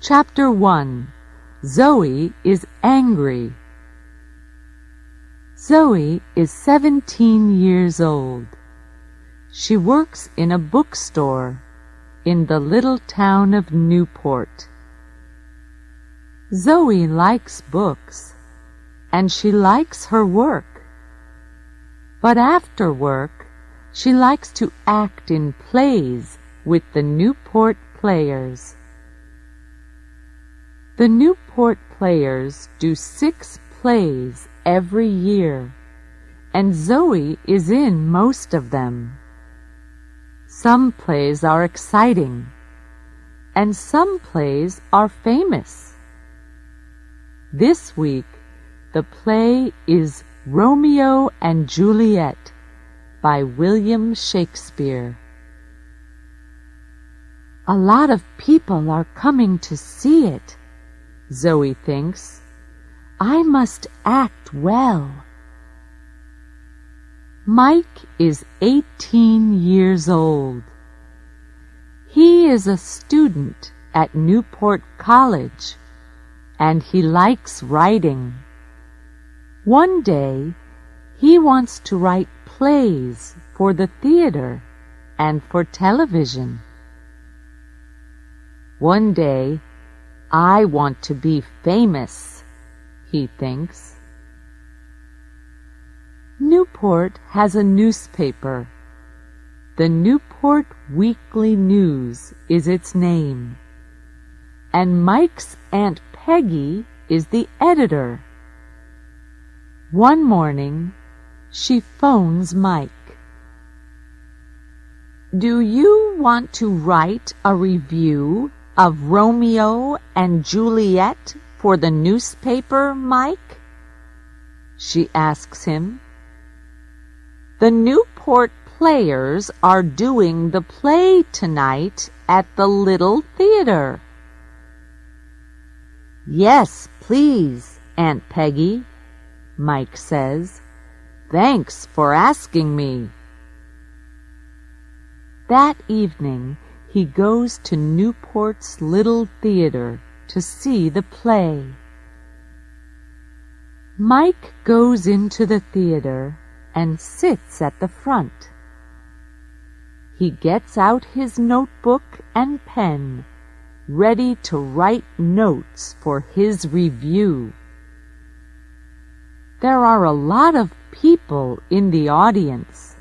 Chapter 1. Zoe is angry. Zoe is 17 years old. She works in a bookstore in the little town of Newport. Zoe likes books, and she likes her work. But after work, she likes to act in plays with the Newport Players. The Newport Players do 6 plays every year, and Zoe is in most of them. Some plays are exciting, and some plays are famous. This week, the play is Romeo and Juliet by William Shakespeare. A lot of people are coming to see it, Zoe thinks. I must act well. Mike is 18 years old. He is a student at Newport College, and he likes writing. One day, he wants to write plays for the theater and for television. One day, I want to be famous, he thinks. Newport has a newspaper. The Newport Weekly News is its name, and Mike's Aunt Peggy is the editor. One morning, she phones Mike. Do you want to write a review of Romeo and Juliet for the newspaper, Mike? She asks him. The Newport Players are doing the play tonight at the Little Theater. Yes, please, Aunt Peggy, Mike says. Thanks for asking me. That evening, he goes to Newport's Little Theater to see the play. Mike goes into the theater and sits at the front. He gets out his notebook and pen, ready to write notes for his review. There are a lot of people in the audience.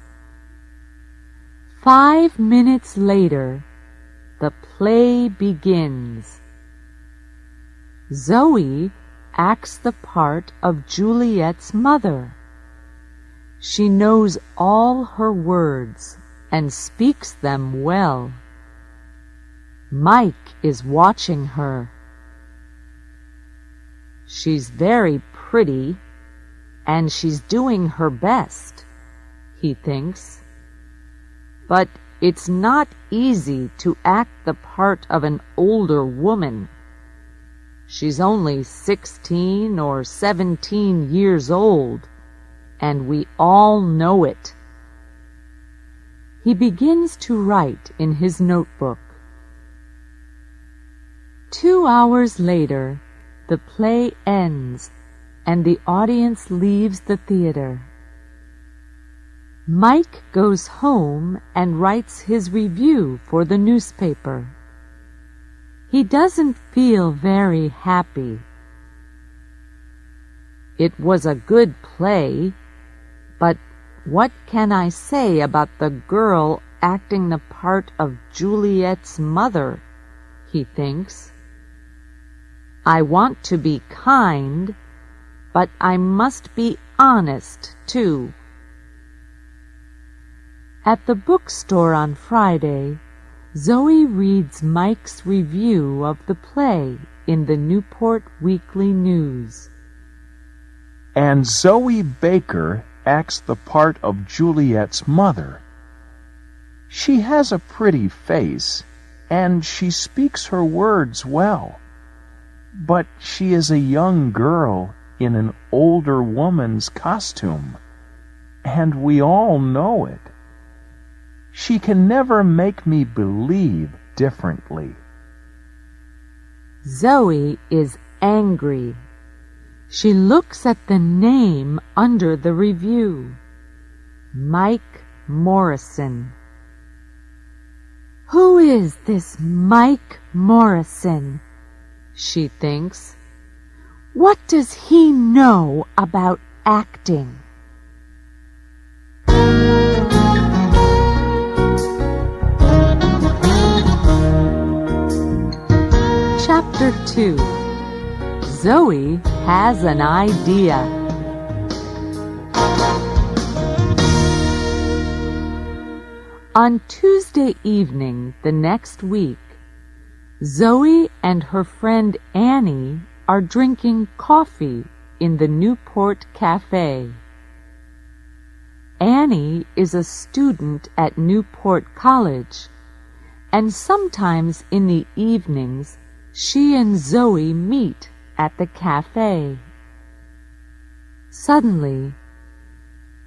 5 minutes later, the play begins. Zoe acts the part of Juliet's mother. She knows all her words and speaks them well. Mike is watching her. She's very pretty, and she's doing her best, he thinks. But it's not easy to act the part of an older woman. She's only 16 or 17 years old, and we all know it. He begins to write in his notebook. 2 hours later, the play ends, and the audience leaves the theater. Mike goes home and writes his review for the newspaper. He doesn't feel very happy. It was a good play, but what can I say about the girl acting the part of Juliet's mother, he thinks. I want to be kind, but I must be honest, too. At the bookstore on Friday, Zoe reads Mike's review of the play in the Newport Weekly News. And Zoe Baker acts the part of Juliet's mother. She has a pretty face, and she speaks her words well. But she is a young girl in an older woman's costume, and we all know it. She can never make me believe differently. Zoe is angry. She looks at the name under the review. Mike Morrison. Who is this Mike Morrison? She thinks. What does he know about acting? Chapter 2. Zoe has an idea. On Tuesday evening the next week, Zoe and her friend Annie are drinking coffee in the Newport Cafe. Annie is a student at Newport College, and sometimes in the evenings she and Zoe meet at the cafe. Suddenly,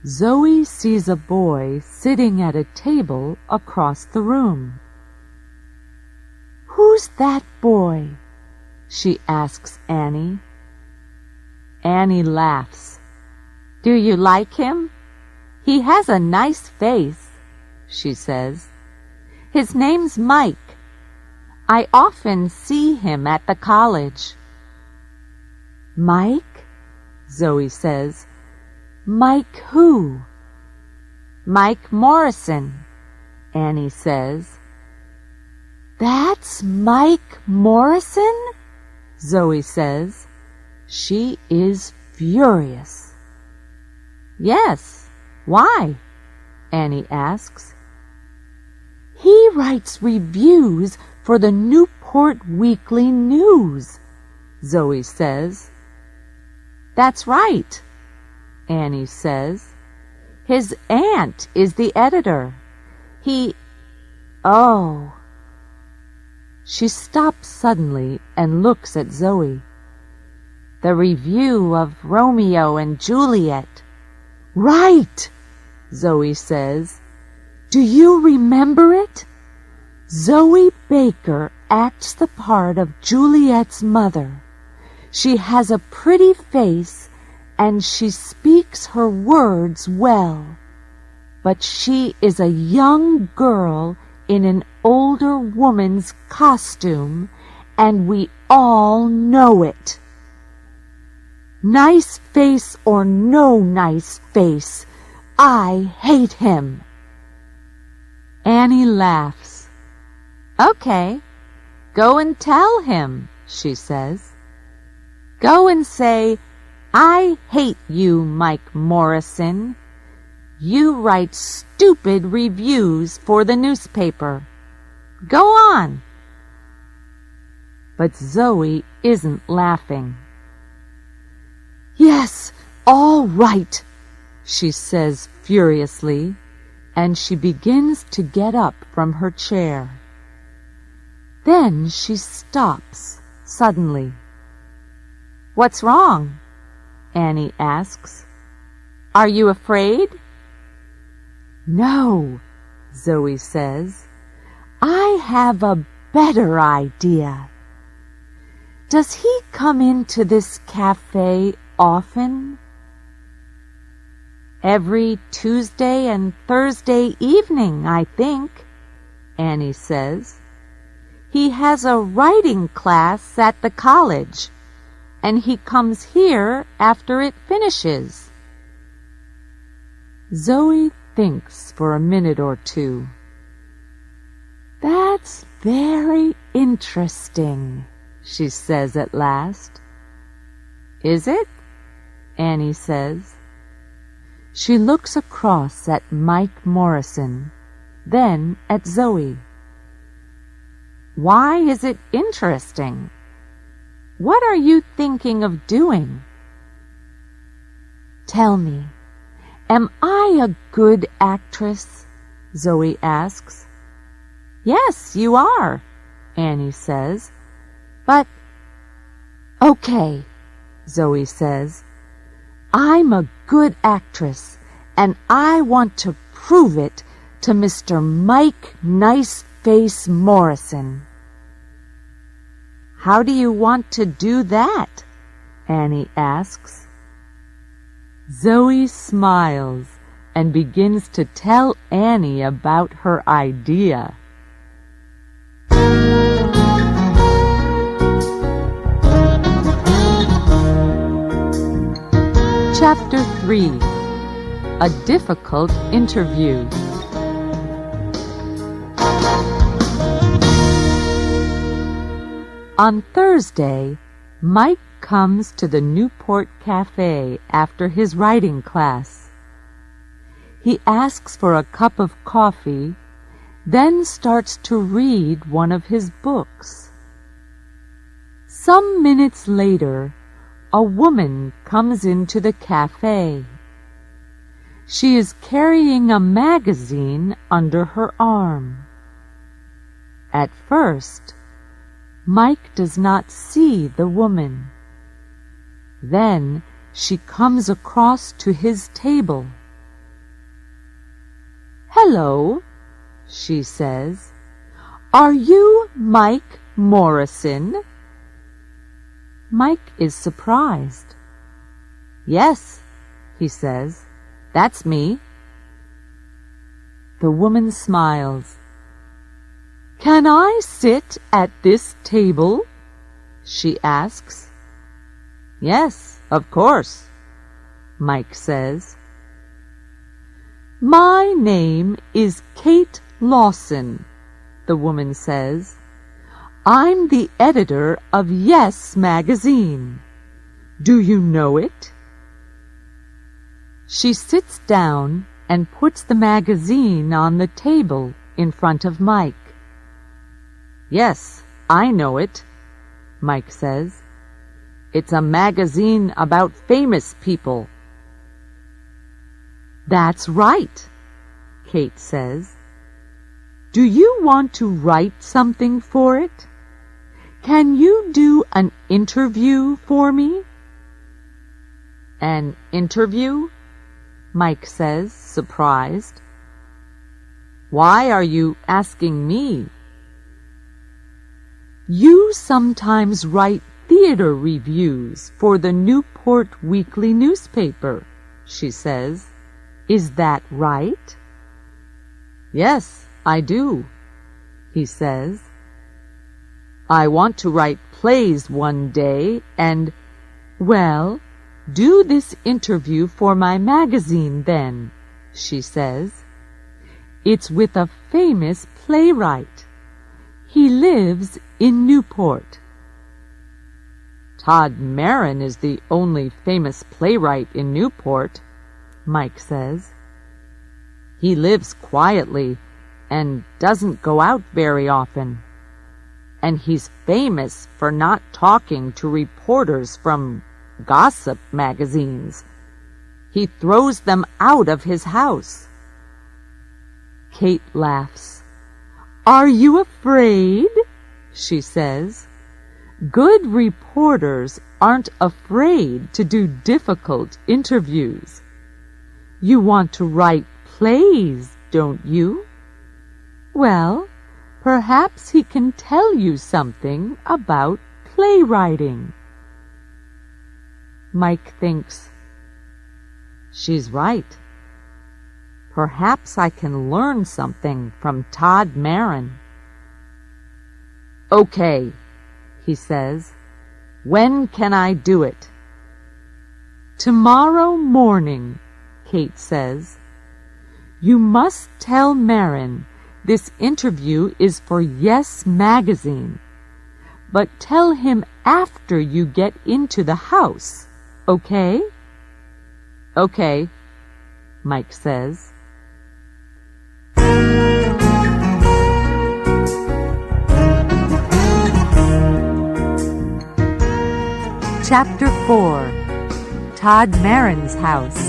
Zoe sees a boy sitting at a table across the room. "Who's that boy?" she asks Annie. Annie laughs. "Do you like him? He has a nice face," she says. "His name's Mike. I often see him at the college." "Mike?" Zoe says. "Mike who?" "Mike Morrison," Annie says. "That's Mike Morrison?" Zoe says. She is furious. "Yes, why?" Annie asks. "He writes reviews for the Newport Weekly News," Zoe says. "That's right," Annie says. "His aunt is the editor. Oh." She stops suddenly and looks at Zoe. "The review of Romeo and Juliet." "Right," Zoe says. "Do you remember it? Zoe Baker acts the part of Juliet's mother. She has a pretty face and she speaks her words well. But she is a young girl in an older woman's costume, and we all know it. Nice face or no nice face, I hate him." Annie laughs. "Okay, go and tell him," she says. "Go and say, 'I hate you, Mike Morrison. You write stupid reviews for the newspaper. Go on.'" But Zoe isn't laughing. "Yes, all right," she says furiously, and she begins to get up from her chair. Then she stops suddenly. "What's wrong?" Annie asks. "Are you afraid?" "No," Zoe says. "I have a better idea. Does he come into this cafe often?" "Every Tuesday and Thursday evening, I think," Annie says. "He has a writing class at the college, and he comes here after it finishes." Zoe thinks for a minute or two. "That's very interesting," she says at last. "Is it?" Annie says. She looks across at Mike Morrison, then at Zoe. "Why is it interesting? What are you thinking of doing?" "Tell me, am I a good actress?" Zoe asks. "Yes, you are," Annie says. "But—" "Okay," Zoe says. "I'm a good actress, and I want to prove it to Mr. Mike Niceface Morrison." How do you want to do that? Annie asks. Zoe smiles and begins to tell Annie about her idea. Chapter 3. A difficult interview. On Thursday, Mike comes to the Newport Cafe after his writing class. He asks for a cup of coffee, then starts to read one of his books. Some minutes later, a woman comes into the cafe. She is carrying a magazine under her arm. At first, Mike does not see the woman. Then she comes across to his table. "Hello," she says. "Are you Mike Morrison?" Mike is surprised. "Yes," he says, "that's me." The woman smiles. "Can I sit at this table?" she asks. "Yes, of course," Mike says. "My name is Kate Lawson," the woman says. "I'm the editor of Yes magazine. Do you know it?" She sits down and puts the magazine on the table in front of Mike. "Yes, I know it," Mike says. "It's a magazine about famous people." "That's right," Kate says. "Do you want to write something for it? Can you do an interview for me?" "An interview?" Mike says, surprised. "Why are you asking me?" "You sometimes write theater reviews for the Newport Weekly newspaper," she says. "Is that right?" "Yes, I do," he says. "I want to write plays one day and—" "Well, do this interview for my magazine then," she says. "It's with a famous playwright. He lives in Newport." "Todd Marin is the only famous playwright in Newport," Mike says. "He lives quietly and doesn't go out very often. And he's famous for not talking to reporters from gossip magazines. He throws them out of his house." Kate laughs. "Are you afraid?" she says. "Good reporters aren't afraid to do difficult interviews. You want to write plays, don't you? Well, perhaps he can tell you something about playwriting." Mike thinks, "She's right. Perhaps I can learn something from Todd Marin." "Okay," he says. "When can I do it?" "Tomorrow morning," Kate says. "You must tell Marin this interview is for Yes magazine, but tell him after you get into the house, okay?" "Okay," Mike says. Chapter 4. Todd Marin's House.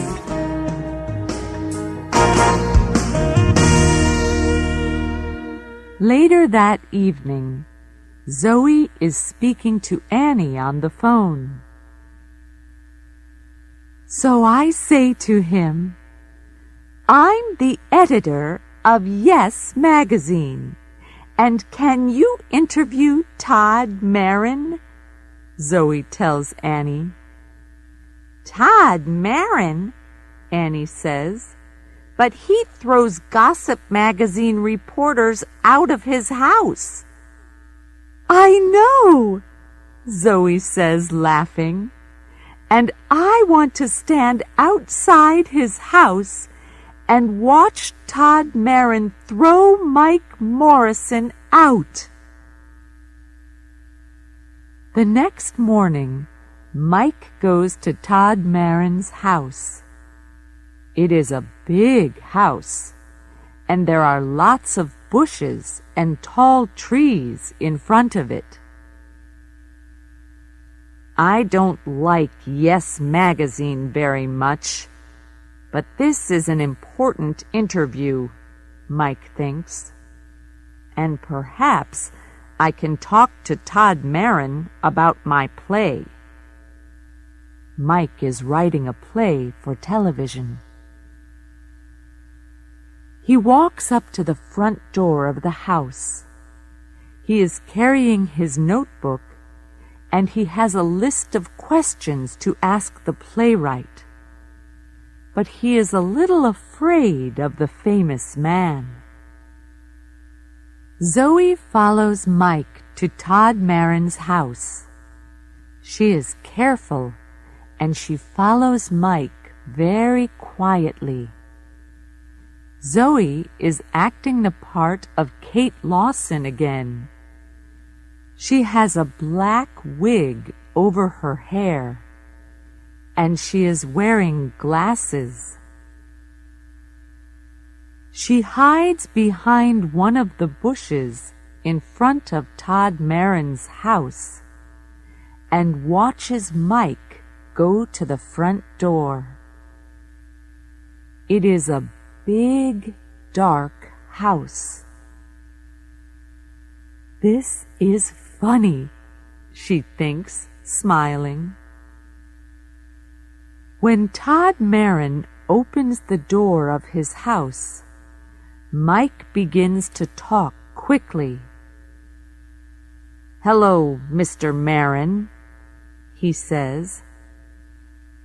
Later that evening, Zoe is speaking to Annie on the phone. "So I say to him, 'I'm the editor of Yes magazine, And can you interview Todd Marin? Zoe tells Annie. Todd Marin, Annie says, but he throws Gossip Magazine reporters out of his house. I know, Zoe says, laughing, and I want to stand outside his house and watch Todd Marin throw Mike Morrison out. The next morning, Mike goes to Todd Marin's house. It is a big house, and there are lots of bushes and tall trees in front of it. I don't like Yes Magazine very much, but this is an important interview, Mike thinks, and perhaps I can talk to Todd Marin about my play. Mike is writing a play for television. He walks up to the front door of the house. He is carrying his notebook, and he has a list of questions to ask the playwright. But he is a little afraid of the famous man. Zoe follows Mike to Todd Marin's house. She is careful, and she follows Mike very quietly. Zoe is acting the part of Kate Lawson again. She has a black wig over her hair, and she is wearing glasses. She hides behind one of the bushes in front of Todd Marin's house and watches Mike go to the front door. It is a big, dark house. This is funny, she thinks, smiling. When Todd Marin opens the door of his house, Mike begins to talk quickly. Hello, Mr. Marin, he says.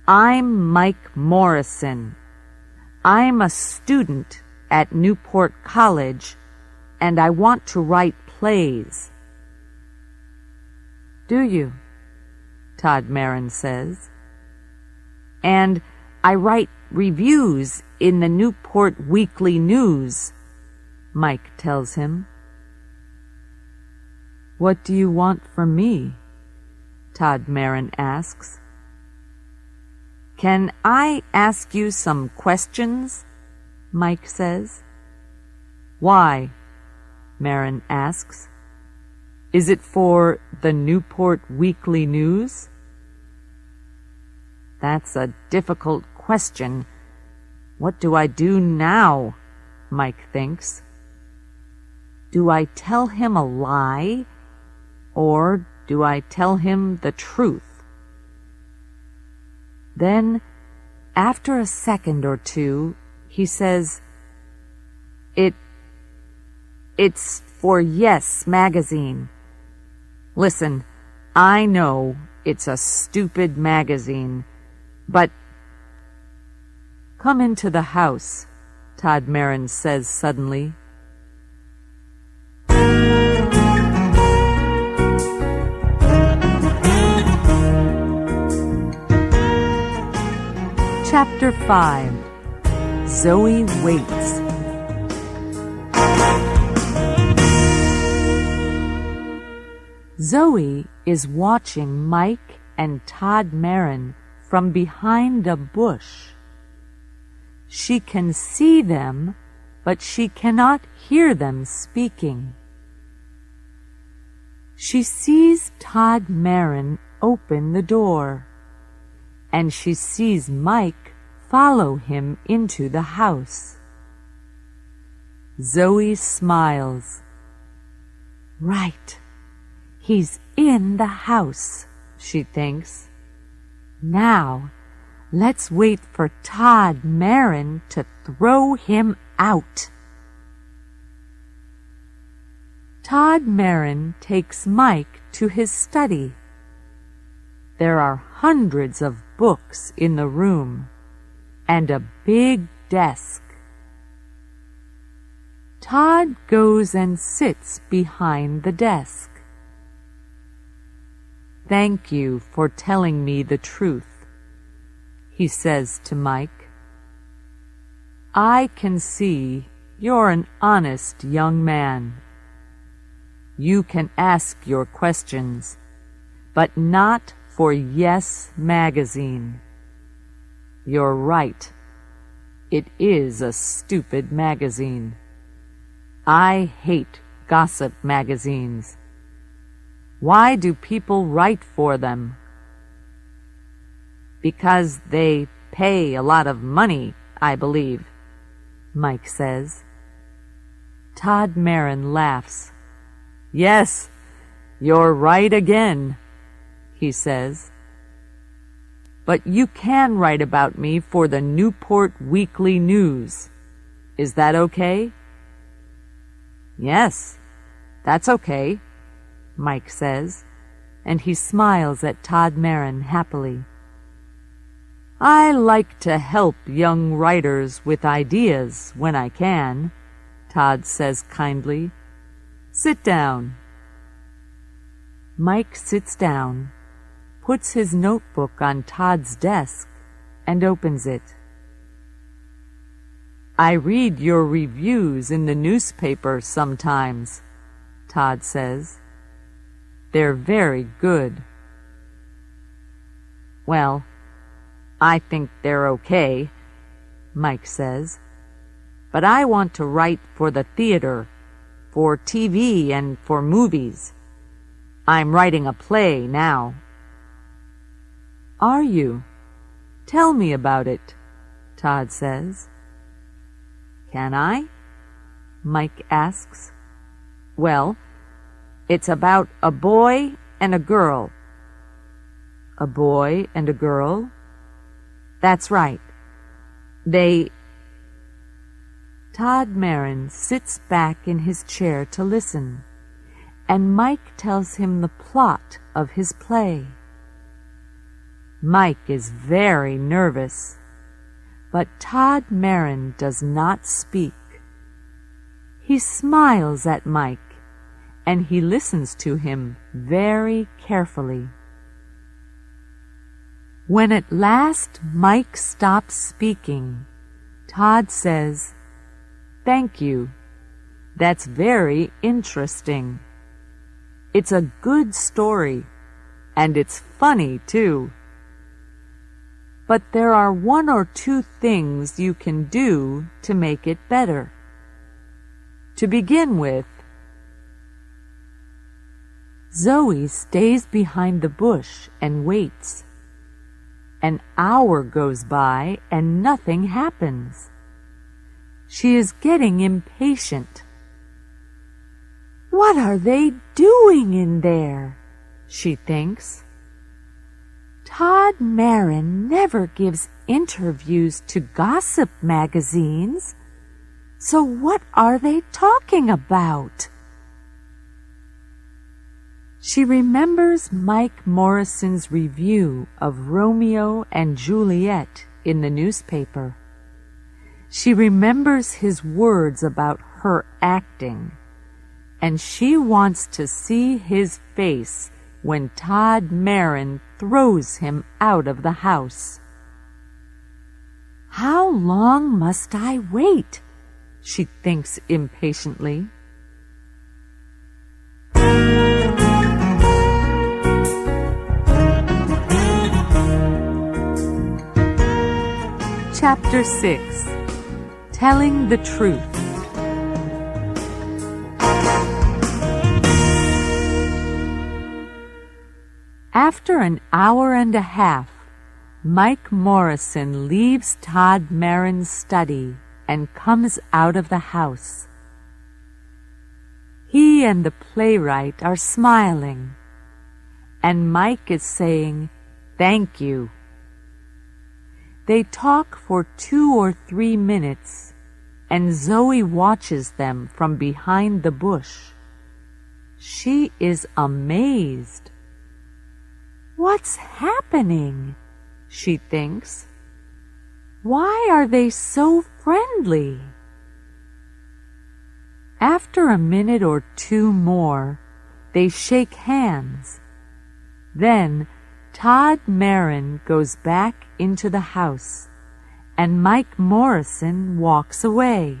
I'm Mike Morrison. I'm a student at Newport College, and I want to write plays. Do you? Todd Marin says. And I write reviews in the Newport Weekly News, Mike tells him. What do you want from me? Todd Marin asks. Can I ask you some questions? Mike says. Why? Marin asks. Is it for the Newport Weekly News? That's a difficult question. What do I do now? Mike thinks. Do I tell him a lie, or do I tell him the truth? Then, after a second or two, he says, It's for Yes Magazine. Listen, I know it's a stupid magazine, but come into the house, Todd Marin says suddenly. Chapter 5. Zoe Waits. Zoe is watching Mike and Todd Marin from behind a bush. She can see them, but she cannot hear them speaking. She sees Todd Marin open the door, and she sees Mike follow him into the house. Zoe smiles. Right. He's in the house, she thinks. Now, let's wait for Todd Marin to throw him out. Todd Marin takes Mike to his study. There are hundreds of books in the room and a big desk. Todd goes and sits behind the desk. "Thank you for telling me the truth," he says to Mike. "I can see you're an honest young man. You can ask your questions, but not for Yes Magazine. You're right. It is a stupid magazine. I hate gossip magazines. Why do people write for them?" "Because they pay a lot of money, I believe," Mike says. Todd Marin laughs. "Yes, you're right again," he says. "But you can write about me for the Newport Weekly News. Is that okay?" "Yes, that's okay," Mike says, and he smiles at Todd Marin happily. "I like to help young writers with ideas when I can," Todd says kindly. "Sit down." Mike sits down, puts his notebook on Todd's desk, and opens it. "I read your reviews in the newspaper sometimes," Todd says. "They're very good." "Well, I think they're okay," Mike says. "But I want to write for the theater, for TV, and for movies. I'm writing a play now." "Are you? Tell me about it," Todd says. "Can I?" Mike asks. "Well, it's about a boy and a girl." "A boy and a girl?" "That's right. Todd Marin sits back in his chair to listen, and Mike tells him the plot of his play. Mike is very nervous, but Todd Marin does not speak. He smiles at Mike, and he listens to him very carefully. When at last Mike stops speaking, Todd says, "Thank you. That's very interesting. It's a good story, and it's funny too. But there are one or two things you can do to make it better. To begin with, Zoe stays behind the bush and waits. An hour goes by and nothing happens. She is getting impatient. What are they doing in there? She thinks. Todd Marin never gives interviews to gossip magazines. So what are they talking about? She remembers Mike Morrison's review of Romeo and Juliet in the newspaper. She remembers his words about her acting, and she wants to see his face when Todd Marin throws him out of the house. How long must I wait? She thinks impatiently. Chapter 6. Telling the Truth. After an hour and a half, Mike Morrison leaves Todd Marin's study and comes out of the house. He and the playwright are smiling, and Mike is saying, "Thank you." They talk for 2 or 3 minutes, and Zoe watches them from behind the bush. She is amazed. What's happening? She thinks. Why are they so friendly? After a minute or two more, they shake hands. Then Todd Marin goes back into the house, and Mike Morrison walks away.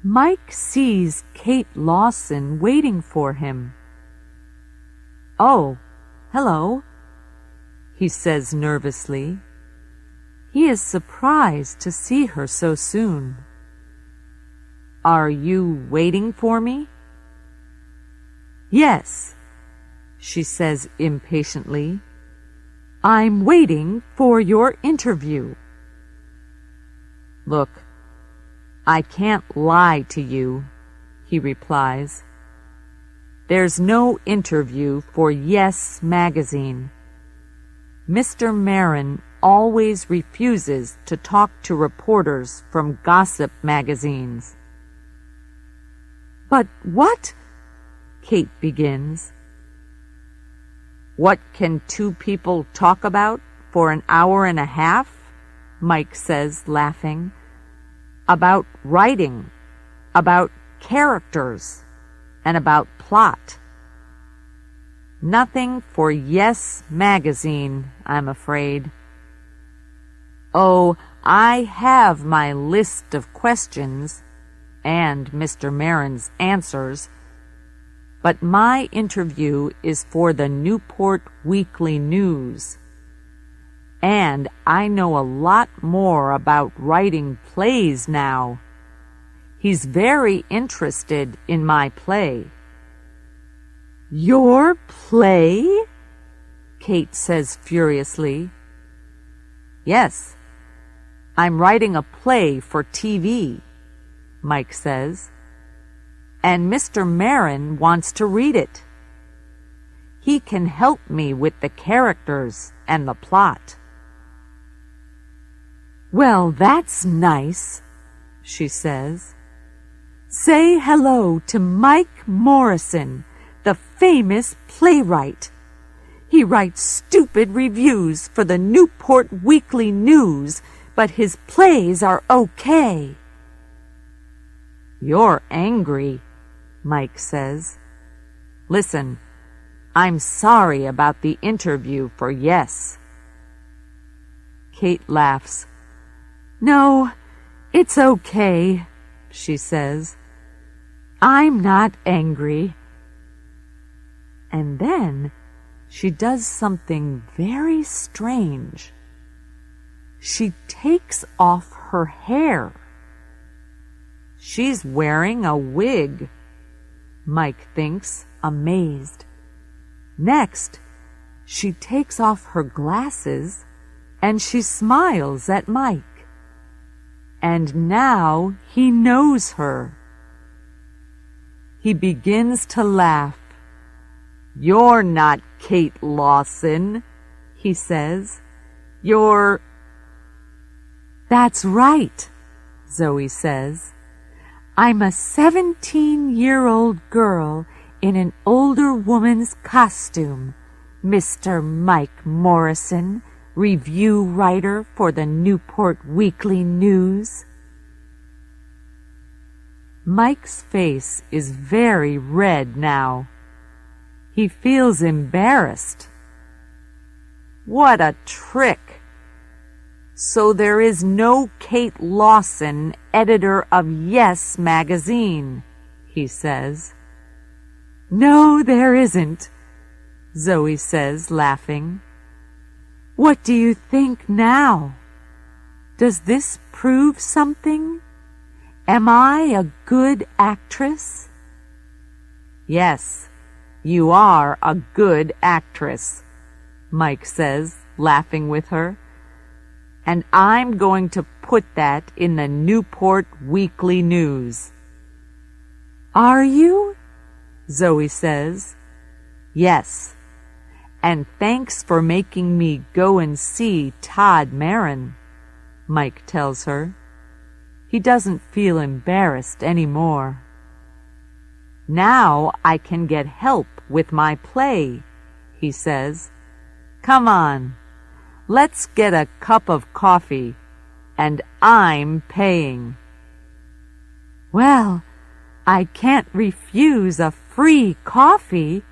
Mike sees Kate Lawson waiting for him. "Oh, hello," he says nervously. He is surprised to see her so soon. "Are you waiting for me?" "Yes," she says impatiently. "I'm waiting for your interview." "Look, I can't lie to you," he replies. "There's no interview for Yes Magazine. Mr. Marin always refuses to talk to reporters from gossip magazines." "But what?" Kate begins. "What can two people talk about for an hour and a half?" Mike says, laughing. "About writing, about characters, and about plot. Nothing for Yes Magazine, I'm afraid." "Oh, I have my list of questions and Mr. Marin's answers, but my interview is for the Newport Weekly News. And I know a lot more about writing plays now. He's very interested in my play." "Your play?" Kate says furiously. "Yes, I'm writing a play for TV," Mike says, "and Mr. Marin wants to read it. He can help me with the characters and the plot." "Well, that's nice," she says. "Say hello to Mike Morrison, the famous playwright. He writes stupid reviews for the Newport Weekly News, but his plays are okay." "You're angry," Mike says. "Listen, I'm sorry about the interview for Yes." Kate laughs. "No, it's okay," she says. "I'm not angry." And then she does something very strange. She takes off her hair. She's wearing a wig, Mike thinks, amazed. Next, she takes off her glasses and she smiles at Mike. And now he knows her. He begins to laugh. "You're not Kate Lawson," he says. "You're—" "That's right," Zoe says. "I'm a 17-year-old girl in an older woman's costume, Mr. Mike Morrison, review writer for the Newport Weekly News." Mike's face is very red now. He feels embarrassed. What a trick! So there is no Kate Lawson, editor of Yes Magazine, he says. "No, there isn't," Zoe says, laughing. "What do you think now? Does this prove something? Am I a good actress?" "Yes, you are a good actress," Mike says, laughing with her. "And I'm going to put that in the Newport Weekly News." "Are you?" Zoe says. "Yes. And thanks for making me go and see Todd Marin," Mike tells her. He doesn't feel embarrassed anymore. Now I can get help with my play, he says. Come on, let's get a cup of coffee, and I'm paying. Well, I can't refuse a free coffee,